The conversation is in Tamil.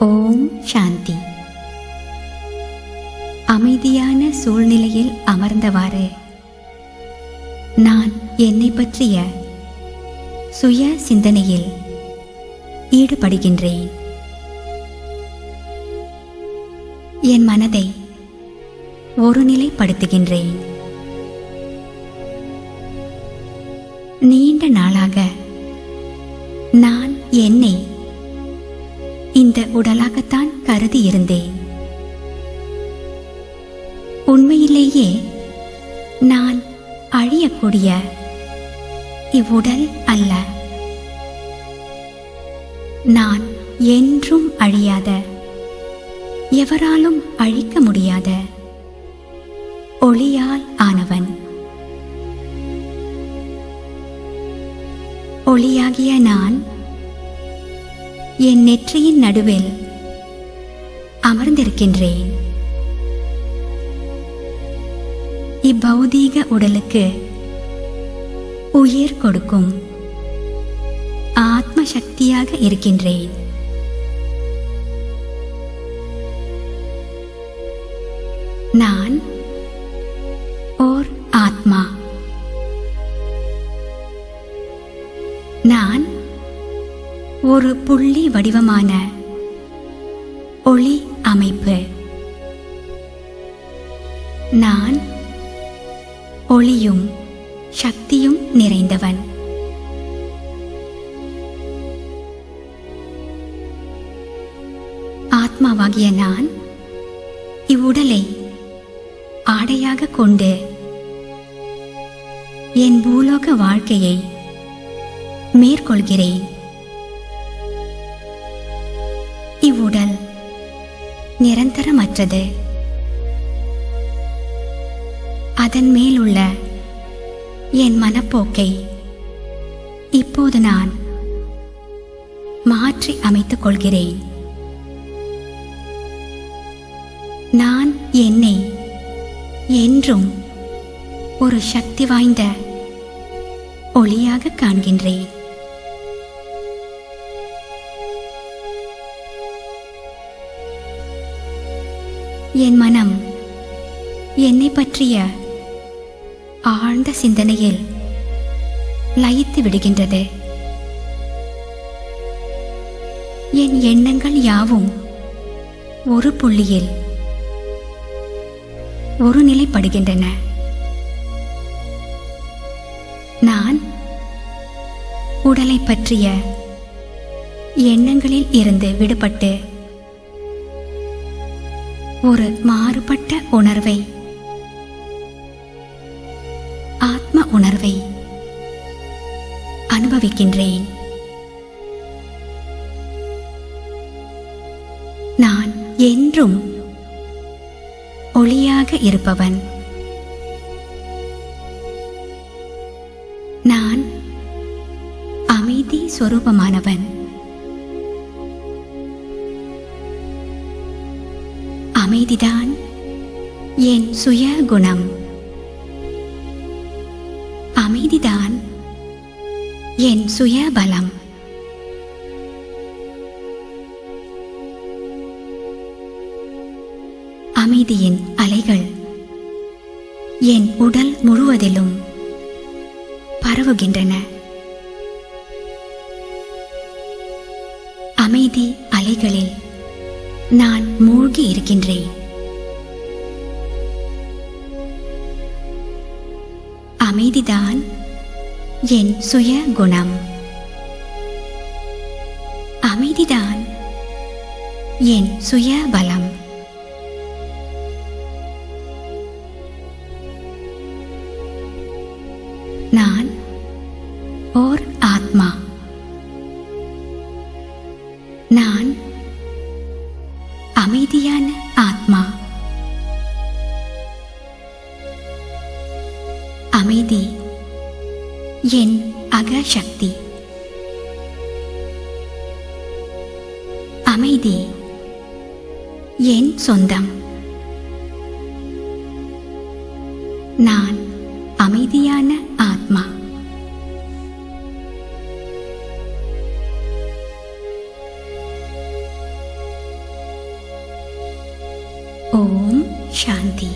ஓம் சாந்தி. அமைதியான சூழ்நிலையில் அமர்ந்தவாறு நான் என்னை பற்றிய சுய சிந்தனையில் ஈடுபடுகின்றேன். என் மனதை ஒருநிலைப்படுத்துகின்றேன். நீண்ட நாளாக நான் என்னை இந்த உடலாகத்தான் கருதி இருந்தேன். உண்மையிலேயே நான் அழியக்கூடிய இவ்வுடல் அல்ல. நான் என்றும் அழியாத, எவராலும் அழிக்க முடியாத ஒளியால் ஆனவன். ஒளியாகிய நான் என் நெற்றியின் நடுவில் அமர்ந்திருக்கின்றேன். இப்பௌதீக உடலுக்கு உயிர் கொடுக்கும் ஆத்ம சக்தியாக இருக்கின்றேன். நான் ஓர் ஆத்மா. நான் ஒரு புள்ளி வடிவமான ஒளி அமைப்பு. நான் ஒளியும் சக்தியும் நிறைந்தவன். ஆத்மாவாகிய நான் இவ்வுடலை ஆடையாக கொண்டு என் பூலோக வாழ்க்கையை மேற்கொள்கிறேன். இவ்வுடல் நிரந்தரமற்றது. அதன் மேலுள்ள என் மனப்போக்கை இப்போது நான் மாற்றி அமைத்துக் கொள்கிறேன். நான் என்னை என்றும் ஒரு சக்தி வாய்ந்த ஒளியாக காண்கின்றேன். என் மனம் என்னை பற்றிய ஆழ்ந்த சிந்தனையில் லயித்து விடுகின்றது. என் எண்ணங்கள் யாவும் ஒரு புள்ளியில் ஒருநிலைப்படுகின்றன. நான் உடலை பற்றிய எண்ணங்களில் இருந்து விடுபட்டு ஒரு மாறுபட்ட உணர்வை, ஆத்ம உணர்வை அனுபவிக்கின்றேன். நான் என்றும் ஒளியாக இருப்பவன். நான் அமைதி சொரூபமானவன். அமைதிதான் என் சுய குணம். அமைதிதான் என் சுய பலம். அமைதியின் அலைகள் என் உடல் முழுவதிலும் பரவுகின்றன. அமைதி அலைகளில் நான் மூழ்கி இருக்கின்றேன். அமைதிதான் என் சுய குணம். அமைதிதான் என் சுய பலம். நான் ஓர் ஆத்மா. நான் அமைதியான ஆத்மா. அமைதி என் அகசக்தி. அமைதி என் சொந்தம். நான் அமைதியான ஆத்மா. ஓம் சாந்தி.